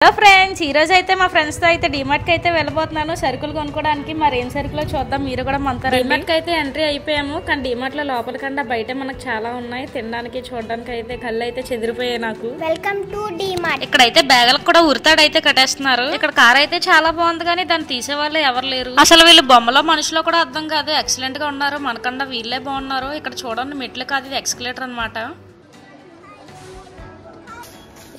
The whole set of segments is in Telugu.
హలో ఫ్రెండ్స్, ఈరోజు అయితే మా ఫ్రెండ్స్తో అయితే డిమార్ట్కి అయితే వెళ్ళబోతున్నాను సరుకులు కొనుక్కోవడానికి. మరి ఏం సరుకులో చూద్దాం, మీరు కూడా మనతో. డిమార్ట్కి అయితే ఎంట్రీ అయిపోయాము, కానీ డిమార్ట్లో లోపల కన్నా బయట మనకు చాలా ఉన్నాయి తినడానికి చూడడానికి. అయితే కళ్ళు అయితే చెదిరిపోయాయి నాకు. Welcome to DMart. ఇక్కడైతే బ్యాగులకు కూడా ఉరితాడు అయితే కట్టేస్తున్నారు. ఇక్కడ కార్ అయితే చాలా బాగుంది, కానీ దాన్ని తీసే వాళ్ళు ఎవరు లేరు. అసలు వీళ్ళు బొమ్మలో మనుషులో కూడా అర్థం కాదు, ఎక్సలెంట్ గా ఉన్నారు. మనకన్నా వీళ్ళే బాగున్నారు. ఇక్కడ చూడండి, మెట్లు కాదు, ఇది ఎక్స్కలేటర్ అనమాట.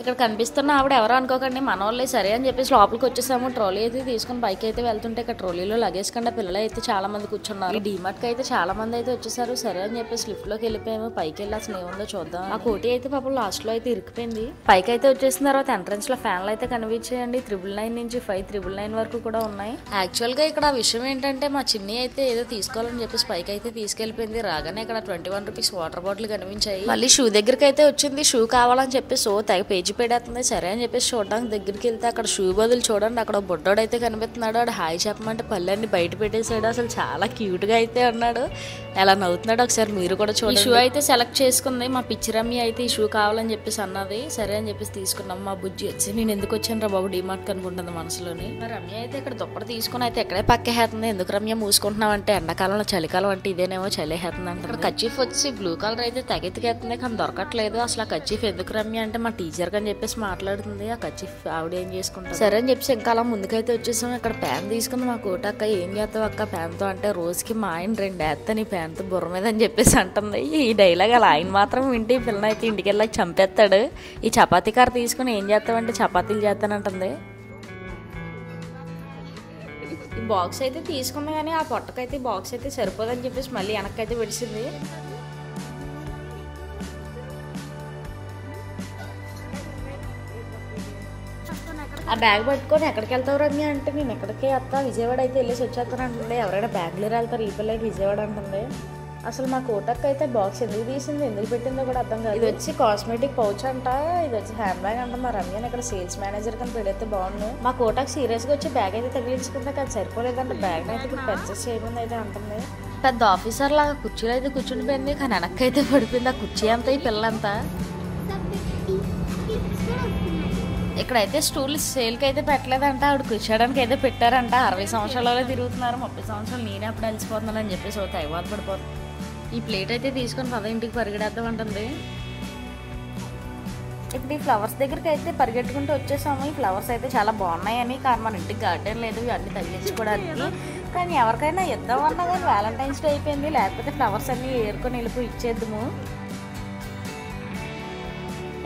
ఇక్కడ కనిపిస్తున్న ఆవిడ ఎవరో అనుకోకండి, మన వాళ్ళే. సరే అని చెప్పేసి లోపలికి వచ్చేసాము. ట్రోలీ అయితే తీసుకుని బైక్ అయితే వెళ్తుంటే ఇక్కడ ట్రోలీలో లగేజ్ కంటే పిల్లలు అయితే చాలా మంది కూర్చున్నారు. ఈ డిమార్ట్ కి అయితే చాలా మంది అయితే వచ్చేసారు. సరే అని చెప్పేసి లిఫ్ట్ లోకి వెళ్ళిపోయాము. పైకి వెళ్ళి అసలు ఏముందో చూద్దాం. ఆ కోటి అయితే పాపం లాస్ట్ లో అయితే ఇరికిపోయింది. పైకి అయితే వచ్చేసిన తర్వాత ఎంట్రన్స్ లో ఫ్యాన్లు అయితే కనిపించాయండి. 999 నుంచి 5999 వరకు కూడా ఉన్నాయి. యాక్చువల్ గా ఇక్కడ విషయం ఏంటంటే, మా చిన్ని అయితే ఏదో తీసుకోవాలని చెప్పేసి పైకి అయితే తీసుకెళ్లిపోయింది. రాగానే ఇక్కడ 21 రూపీస్ వాటర్ బాటిల్ కనిపించాయి. మళ్ళీ షూ దగ్గరికి అయితే వచ్చింది. షూ కావాలని చెప్పేసి తెగ పేజీ పెడుతుంది. సరే అని చెప్పేసి చూడడానికి దగ్గరికి వెళ్తే అక్కడ షూ బదులు చూడండి, అక్కడ బొడ్డోడు అయితే కనిపిస్తున్నాడు. వాడు హాయ్ చెప్పమంటే పళ్ళన్ని బయట పెట్టేసాడు. అసలు చాలా క్యూట్ గా అయితే ఉన్నాడు. ఎలా నవ్వుతున్నాడు ఒకసారి మీరు కూడా చూడండి. షూ అయితే సెలెక్ట్ చేసుకుంది. మా పిచ్చి రమ్య అయితే ఈ షూ కావాలని చెప్పేసి అన్నది. సరే అని చెప్పేసి తీసుకున్నాం. మా బుజ్జి వచ్చి నేను ఎందుకు వచ్చాను రా బాబు డిమార్ట్ అనుకుంటుంది మనసులోని. మరి రమ్య అయితే ఇక్కడ దుప్పటి తీసుకుని అయితే ఎక్కడే పక్కేస్తుంది. ఎందుకు రమ్య మూసుకుంటున్నావు అంటే, ఎండాకాలంలో చలికాలం అంటే ఇదేనేమో చలిహేస్తుంది అంటే. ఇక్కడ కచ్చీఫ్ వచ్చి బ్లూ కలర్ అయితే తెగెత్తికేస్తుంది, కానీ దొరకట్లేదు. అసలు ఆ కచ్చీఫ్ ఎందుకు రమ్య అంటే మా టీచర్ అని చెప్పేసి మాట్లాడుతుంది. ఆ కచ్చీఫ్ ఆవిడ ఏం చేసుకుంటారు. సరే అని చెప్పేసి ఇంకా అలా ముందుకైతే వచ్చేసాం. ఇక్కడ ప్యాన్ తీసుకుంది. మా కోటక్క ఏం చేస్తావు అక్క ప్యాన్ తో అంటే, రోజుకి మా ఆయన 2 వేస్తా నీ ప్యాన్ తో బుర్ర మీద అని చెప్పేసి అంటుంది. ఈ డైలాగ్ అలా ఆయన మాత్రం వింటే ఈ పిల్లని అయితే ఇంటికి వెళ్ళాక చంపేస్తాడు. ఈ చపాతీ కార తీసుకుని ఏం చేస్తావంటే చపాతీలు చేస్తానంటుంది. ఈ బాక్స్ అయితే తీసుకుంది, కానీ ఆ పొట్టకైతే బాక్స్ అయితే సరిపోదని చెప్పేసి మళ్ళీ వెనక్కైతే విడిచింది. ఆ బ్యాగ్ పట్టుకొని ఎక్కడికి వెళ్తావు రమ్య అంటే, నేను ఎక్కడికి వస్తా విజయవాడ అయితే వెళ్ళేసి వచ్చేస్తాను అంటుంది. ఎవరైనా బెంగళూరు వెళ్తారు, ఈ పిల్లలు విజయవాడ అంటుంది. అసలు మా కోటక్ అయితే బాక్స్ ఎందుకు తీసింది, ఎందుకు పెట్టిందో కూడా అర్థం కాదు. ఇది వచ్చి కాస్మెటిక్ పౌచ్ అంట, ఇది వచ్చి హ్యాండ్ బ్యాగ్ అంట. మా రమ్యని ఇక్కడ సేల్స్ మేనేజర్ కని పెడితే బాగుండు. మా కోటక్ సీరియస్ గా వచ్చి బ్యాగ్ అయితే తగిలించుకుంటే అది సరిపోలేదంటే బ్యాగ్ అయితే ఇప్పుడు పర్చేస్ చేయమని అయితే అంటుంది. పెద్ద ఆఫీసర్ లాగా కుర్చీలో అయితే కూర్చుండిపోయింది, కానీ వెనక్కి అయితే పడిపోయింది. ఆ కుర్చీ అంతా ఈ పిల్లంతా. ఇక్కడైతే స్టూల్ సేల్కి అయితే పెట్టలేదంట, ఆవిడ కూర్చోడానికి అయితే పెట్టారంట. 60 సంవత్సరాలలో తిరుగుతున్నారు, 30 సంవత్సరాలు నేనే అప్పుడు వెళ్ళిపోతున్నాను అని చెప్పేసి తెగవాద పడిపోతుంది. ఈ ప్లేట్ అయితే తీసుకొని 10 ఇంటికి పరిగెడేద్దాం అంటుంది. ఇప్పుడు ఈ ఫ్లవర్స్ దగ్గరికి అయితే పరిగెట్టుకుంటూ వచ్చేసాము. ఈ ఫ్లవర్స్ అయితే చాలా బాగున్నాయని, కానీ మన ఇంటికి గార్డెన్ లేదు ఇవన్నీ తగ్గించుకోవడానికి. కానీ ఎవరికైనా ఇద్దాం అన్నా కానీ వ్యాలంటైన్స్ డే అయిపోయింది, లేకపోతే ఫ్లవర్స్ అన్నీ ఏరుకొని వెళ్ళిపోయి ఇచ్చేద్దాము.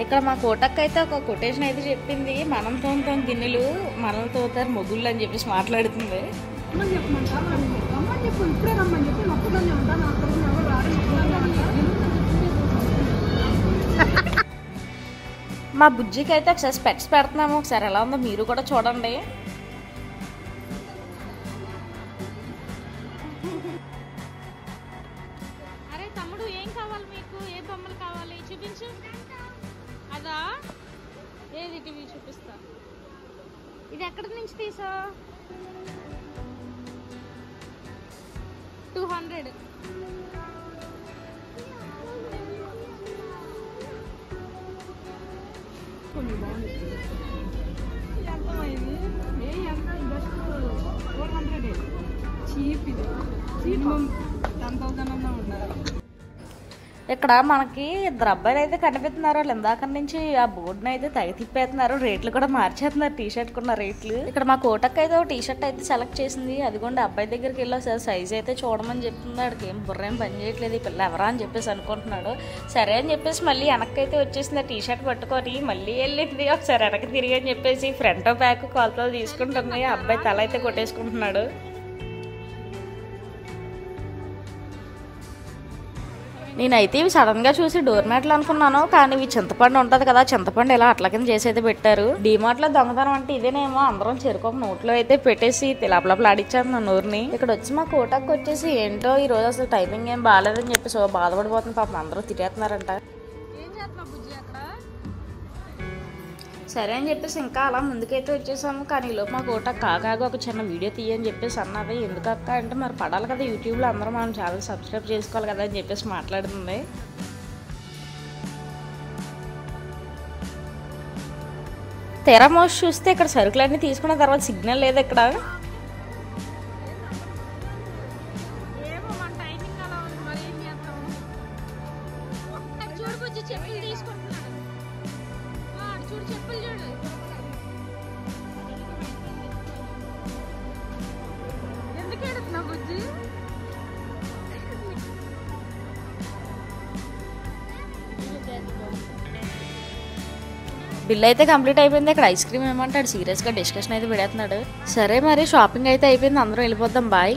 ఇక్కడ మా కోటక్క అయితే ఒక కొటేషన్ అయితే చెప్పింది, మనం తోముతాం గిన్నెలు మనం తోతారు మొగుళ్ళు అని చెప్పేసి మాట్లాడుతుంది. మా బుజ్జికి అయితే ఒకసారి స్పెట్స్ పెడుతున్నాము, ఒకసారి ఎలా ఉందో మీరు కూడా చూడండి. అరే తమ్ముడు, ఏం కావాలి మీకు, ఏ బొమ్మలు కావాలి చూపించు. అదా ఏది టీవీ చూపిస్తా. ఇది ఎక్కడి నుంచి తీసా? 200. కొన్ని బాగుంది. ఎంతమైంది? ఎంత బెస్ట్ 400. చీప్ ఇది, మినిమం 10,000 అన్నా ఉండాలి. ఇక్కడ మనకి 2 అబ్బాయిలు అయితే కనిపిస్తున్నారు. వాళ్ళు ఇందాక నుంచి ఆ బోర్డుని అయితే తెగ తిప్పేస్తున్నారు, రేట్లు కూడా మార్చేస్తున్నారు టీ షర్ట్ కున్న రేట్లు. ఇక్కడ మా కోటక్ అయితే ఒక టీ షర్ట్ అయితే సెలెక్ట్ చేసింది. అదిగోండి అబ్బాయి దగ్గరికి వెళ్ళి ఒకసారి సైజ్ అయితే చూడమని చెప్తుంది. వాడికి ఏం బుర్రేం పని చేయట్లేదు, ఈ పిల్ల ఎవరా అని చెప్పేసి అనుకుంటున్నాడు. సరే అని చెప్పేసి మళ్ళీ వెనక్కి అయితే వచ్చేసింది. ఆ టీ షర్ట్ పట్టుకొని మళ్ళీ వెళ్ళింది. ఒకసారి వెనక్కి తిరిగి అని చెప్పేసి ఫ్రంట్ బ్యాక్ కొలతలు తీసుకుంటుంది. ఆ అబ్బాయి తల అయితే కొట్టేసుకుంటున్నాడు. నేనైతే ఇవి సడన్ గా చూసి డోర్ మ్యాట్లు అనుకున్నాను, కానీ ఇవి చింతపండు ఉంటది కదా, చింతపండు ఇలా అట్ల కింద చేసి అయితే పెట్టారు. డిమార్ట్ లో దొంగతనం అంటే ఇదేనేమో. అందరం చెరుకు ఒక నోట్లో అయితే పెట్టేసి తిలాపలాడిచ్చారు నా నోరుని. ఇక్కడ వచ్చి మా కోటకు వచ్చేసి ఏంటో ఈ రోజు అసలు టైమింగ్ ఏం బాగాలేదని చెప్పేసి బాధపడిపోతుంది పాపం. అందరూ తిట్టేస్తున్నారంట. ఏం చేస్తున్నావు బుజ్జి అక్కడ? సరే అని చెప్పేసి ఇంకా అలా ముందుకైతే వచ్చేసాము. కానీ ఈలోపు మా కోట కాగా ఒక చిన్న వీడియో తీయని చెప్పేసి అన్నది. ఎందుకక్క అంటే, మరి పడాలి కదా యూట్యూబ్లో, అందరూ మనం ఛానల్ సబ్స్క్రైబ్ చేసుకోవాలి కదా అని చెప్పేసి మాట్లాడుతుంది. తెర మోసి చూస్తే ఇక్కడ సరుకులన్నీ తీసుకున్న తర్వాత సిగ్నల్ లేదు ఇక్కడ. బిల్ అయితే కంప్లీట్ అయిపోయింది. ఇక్కడ ఐస్ క్రీమ్ ఏమంటాడు సీరియస్గా డిస్కషన్ అయితే పెడుతున్నాడు. సరే మరి షాపింగ్ అయితే అయిపోయింది, అందరం వెళ్ళిపోద్దాం బాయ్.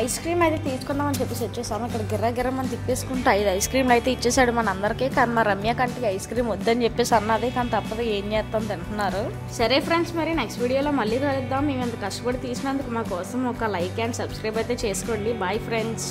ఐస్ క్రీమ్ అయితే తీసుకుందాం అని చెప్పేసి వచ్చేసాము. ఇక్కడ గిర్ర మనం తిప్పేసుకుంటే 5 ఐస్ క్రీమ్లు అయితే ఇచ్చేసాడు మన అందరికీ. కానీ మా రమ్య కంటికి ఐస్ క్రీమ్ వద్దని చెప్పేసి అన్నది, కానీ తప్పదు ఏం చేస్తాం తింటున్నారు. సరే ఫ్రెండ్స్, మరి నెక్స్ట్ వీడియోలో మళ్ళీ కలుద్దాం. మేము ఎంత కష్టపడి తీసినందుకు మా కోసం ఒక లైక్ అండ్ సబ్స్క్రైబ్ అయితే చేసుకోండి. Bye friends.